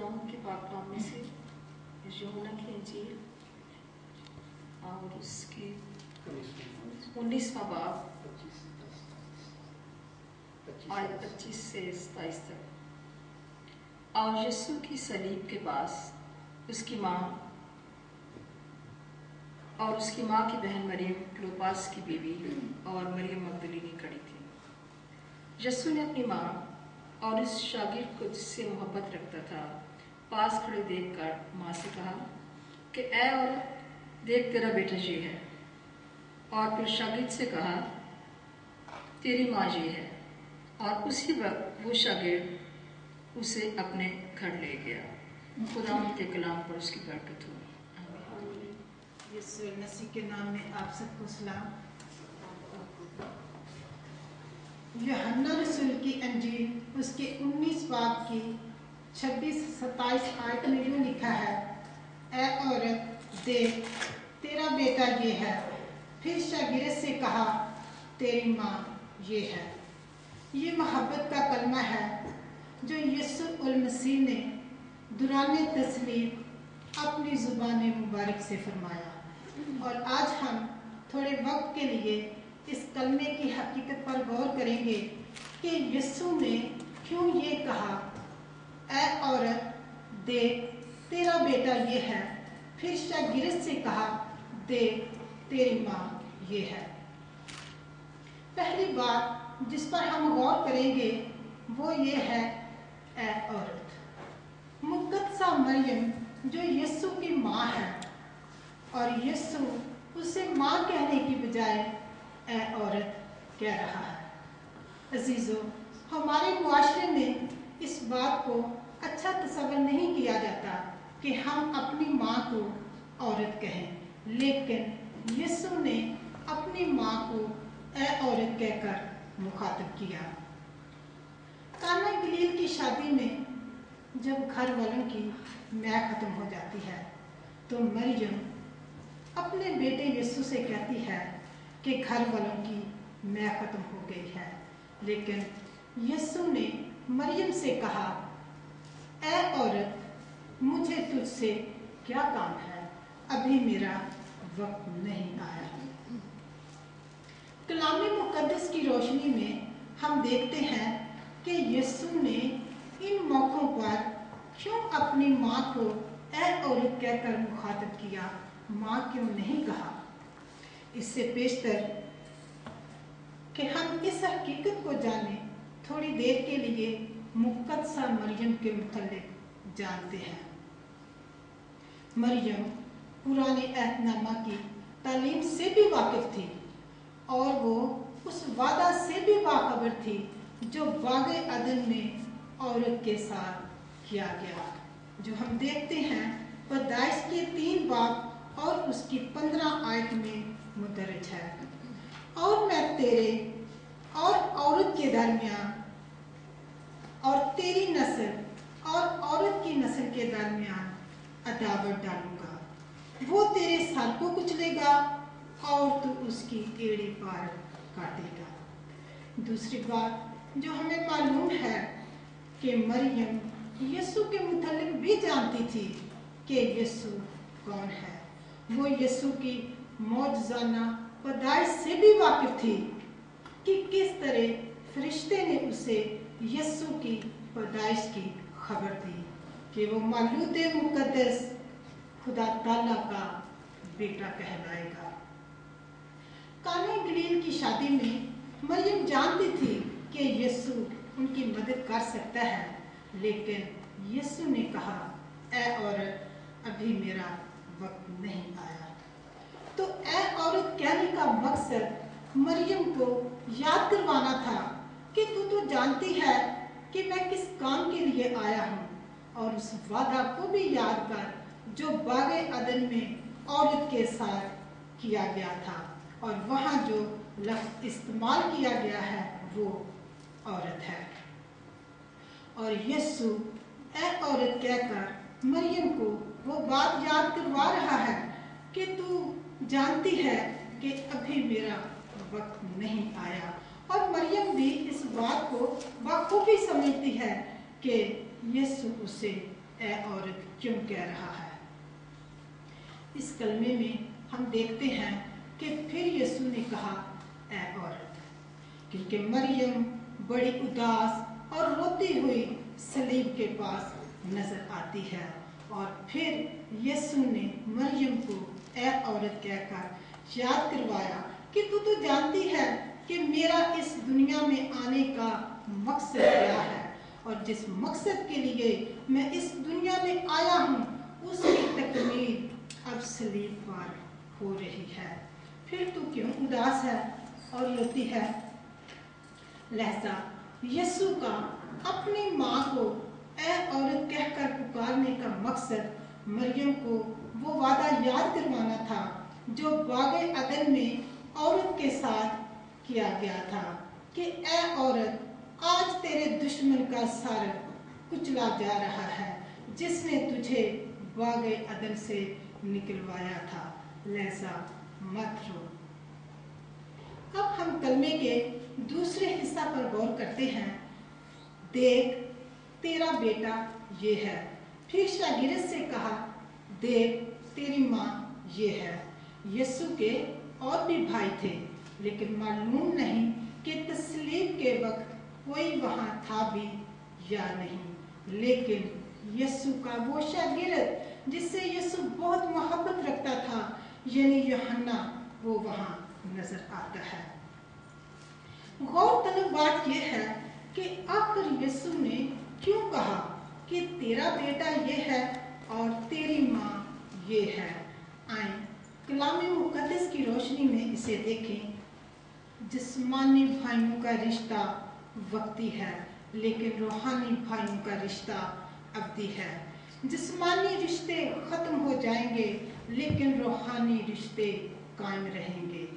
खुदावंद के पाक कलाम में से यूहन्ना की इंजील और उसके 19वां बाब आयत 25 से 27 तक। और यीशु की सलीब के पास उसकी माँ की बहन मरियम, क्लोपास की बीवी और मरियम मगदलीनी खड़ी थी। यीशु ने अपनी माँ और इस शागिर्द को जिससे मोहब्बत रखता था पास खड़े देखकर माँ से कहा कि ऐ औरत, देख तेरा बेटा ये है। और फिर शागिर्द से कहा तेरी माँ ये है। और उसी वक्त वो शागिर्द उसे अपने घर ले गया। खुदावंद के कलाम पर उसकी बरकत हो। यीशु मसीह के नाम में आप सबको सलाम। यूहन्ना रसूल की अंजील उसके 19 बाब की 26-27 आयत में यूँ लिखा है, ऐ औरत, देख तेरा बेटा ये है। फिर शागिर्द से कहा तेरी माँ ये है। ये मोहब्बत का कलमा है जो यीशु मसीह ने दुराने तस्लीब अपनी ज़ुबान मुबारक से फरमाया। और आज हम थोड़े वक्त के लिए इस कलमे की हकीकत पर गौर करेंगे कि यीशु ने क्यों ये कहा, ऐ औरत, देख तेरा बेटा ये है। फिर शागिर्द से कहा, देख तेरी माँ ये है। पहली बात जिस पर हम गौर करेंगे वो ये है, ऐ औरत। मुक़द्दसा मरियम जो यीशु की माँ है और यीशु उसे माँ कहने की बजाय ऐ औरत कह रहा है। अजीज़ों, हमारे मुआशरे में इस बात को अच्छा तस्वर नहीं किया जाता कि हम अपनी माँ को औरत कहें, लेकिन यीशु ने अपनी माँ को ऐ औरत कहकर मुखातिब किया। काना गलील की शादी में जब घर वालों की मैं खत्म हो जाती है तो मरियम अपने बेटे यीशु से कहती है कि घर वालों की मैं खत्म हो गई है। लेकिन यीशु ने मरियम से कहा, ऐ औरत, मुझे तुझसे क्या काम है, अभी मेरा वक्त नहीं आया। कलाम मुक़द्दस की रोशनी में हम देखते हैं कि यीशु ने इन मौक़ों पर क्यों अपनी माँ को ऐ औरत कहकर मुखातिब किया, माँ क्यों नहीं कहा। इससे पेशतर कि हम इस हकीकत को जानें, थोड़ी देर के लिए मुक़द्दसा मरियम के मुतल्लिक़ जानते हैं। मरियम पुराने अहदनामा की तालीम से भी वाकिफ थी और वो उस वादा से भी बाखबर थी जो बाग़े अदन में औरत के साथ किया गया, जो हम देखते हैं पैदाइश के 3 बाब और उसकी 15 आयत में मुदर्रज है। और मैं तेरे और औरत के दरमियान और तेरी नस्ल और औरत की नस्ल के दरमियान अदावत डालूंगा। वो तेरे सर को कुचलेगा और तू उसकी एड़ी पार काटेगा। दूसरी बात जो हमें मालूम है कि मरियम यीशु के मुतल्लिक़ भी जानती थी कि यीशु कौन है। वो यीशु की मौजज़ाना पैदाइश से भी वाकिफ थी कि किस तरह फरिश्ते ने उसे यीशु की पैदाइश की खबर दी कि वो मौलूद मुक़द्दस खुदा ताला का बेटा कहलाएगा। काना गलील की शादी में मरियम जानती थी कि यीशु उनकी मदद कर सकता है, लेकिन यीशु ने कहा, ऐ औरत, अभी मेरा वक्त नहीं आया। तो ऐ औरत कहने का मकसद मरियम को याद करवाना था कि तू तो जानती है कि मैं किस काम के लिए आया हूँ, और उस वादा को भी याद कर जो बाग़े अदन में औरत के साथ किया गया था, और वहाँ जो लफ्ज़ इस्तेमाल किया गया है वो औरत है। और यीशु ऐ औरत कहकर मरियम को वो बात याद करवा रहा है कि तू जानती है कि अभी मेरा वक्त नहीं आया। और मरियम भी इस बात को बखूबी समझती है कि यीशु उसे ए औरत क्यों कह रहा है। इस कलमे में हम देखते हैं कि फिर यीशु ने कहा ए औरत, क्योंकि मरियम बड़ी उदास और रोती हुई सलीब के पास नजर आती है। और फिर यीशु ने मरियम को ए औरत कहकर याद करवाया कि तू तो जानती है कि मेरा इस दुनिया में आने का मकसद क्या है, और जिस मकसद के लिए मैं इस दुनिया में आया हूँ उसकी तकमील अब सलीब पर हो रही है। फिर तू क्यों उदास है और रोती है। लहजा यीशु का अपनी माँ को ए औरत कहकर पुकारने का मकसद मरियम को वो वादा याद करवाना था जो बागे अदन में औरत के साथ किया गया था कि ए औरत, आज तेरे दुश्मन का सर कुचला जा रहा है जिसने तुझे बागे अदन से निकलवाया था, लहजा मत रो। अब हम कलमे के दूसरे हिस्सा पर गौर करते हैं। देख तेरा बेटा ये है। फिर शागिर्द से कहा, देख तेरी माँ ये है। यीशु के और भी भाई थे, लेकिन मालूम नहीं कि तस्लीब के वक्त कोई वहाँ था भी या नहीं। लेकिन यीशु का वो शागिर्द जिससे यीशु बहुत मोहब्बत रखता था, यानी यूहन्ना, वो वहाँ नजर आता है। गौरतलब बात यह है कि आखिर यीशु ने क्यों कहा कि तेरा बेटा ये है और तेरी माँ ये है। आए कलाम मुकद्दस की रोशनी में इसे देखें। जिस्मानी भाइयों का रिश्ता वक्ती है, लेकिन रूहानी भाइयों का रिश्ता अबदी है। जिस्मानी रिश्ते खत्म हो जाएंगे, लेकिन रूहानी रिश्ते कायम रहेंगे।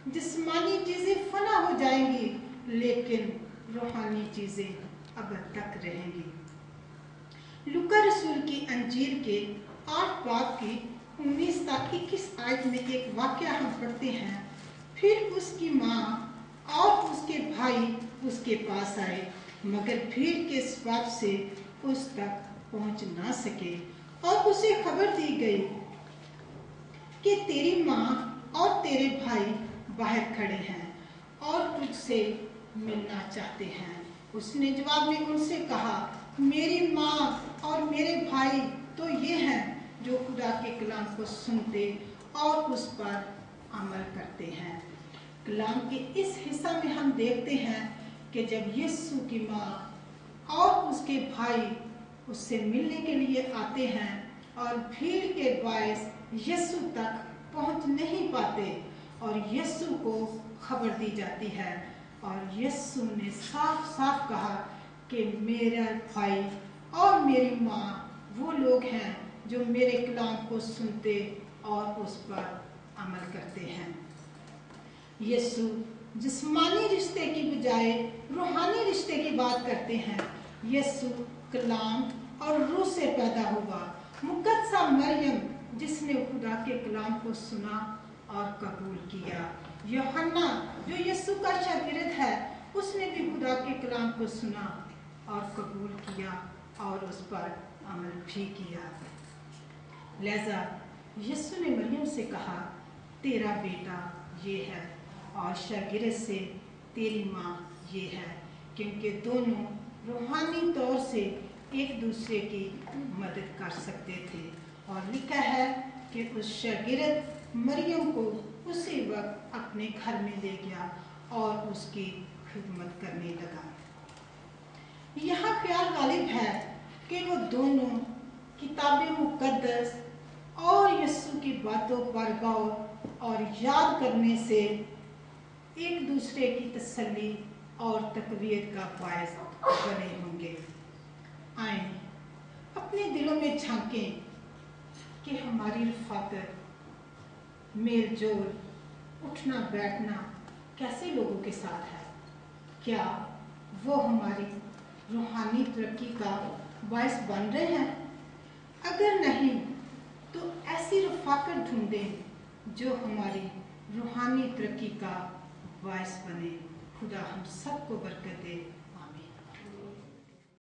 जिस्मानी चीजें फना हो जाएंगी, लेकिन रूहानी चीजें अब तक रहेंगी। लूका रसूल की अंजील के 8 बाब की 19 से 21 आयत में एक वाक्य हम पढ़ते हैं। फिर उसकी माँ और उसके भाई उसके पास आए, मगर भीड़ के सबब से उस तक पहुंच ना सके, और उसे खबर दी गई कि तेरी माँ और तेरे भाई बाहर खड़े हैं और तुझसे मिलना चाहते हैं। उसने जवाब में उनसे कहा, मेरी माँ और मेरे भाई तो ये हैं जो खुदा के कलाम को सुनते और उस पर अमल करते हैं। कलाम के इस हिस्सा में हम देखते हैं कि जब यीशु की माँ और उसके भाई उससे मिलने के लिए आते हैं और भीड़ के बायस यीशु तक पहुंच नहीं पाते, और यीशु को खबर दी जाती है, और यीशु ने साफ साफ कहा कि मेरा भाई और मेरी माँ वो लोग हैं जो मेरे कलाम को सुनते और उस पर अमल करते हैं। यीशु जिस्मानी रिश्ते की बजाय रूहानी रिश्ते की बात करते हैं। यीशु कलाम और रूह से पैदा हुआ। मुकद्दसा मरियम जिसने खुदा के कलाम को सुना और कबूल किया। यूहन्ना जो यीशु का शागिर्द है, उसने भी खुदा के कलाम को सुना और कबूल किया और उस पर अमल भी किया। लिहाजा यीशु ने मरियम से कहा, तेरा बेटा ये है, और शागिर्द से तेरी माँ ये है, क्योंकि दोनों रूहानी तौर से एक दूसरे की मदद कर सकते थे। और लिखा है कि उस शागिर्द मरियम को उसी वक्त अपने घर में ले गया और उसकी खिदमत करने लगा। यहाँ ख्याल गालिब है कि वो दोनों किताबे मुकद्दस और यीशु की बातों पर गौर और याद करने से एक दूसरे की तसल्ली और तकवीत का बायस बने होंगे। आए अपने दिलों में झांकें कि हमारी रफ़ाकत, मेल जोल, उठना बैठना कैसे लोगों के साथ है। क्या वो हमारी रूहानी तरक्की का बायस बन रहे हैं? अगर नहीं तो ऐसी रफ़ाकत ढूंढें जो हमारी रूहानी तरक्की का बायस बने। खुदा हम सबको बरकत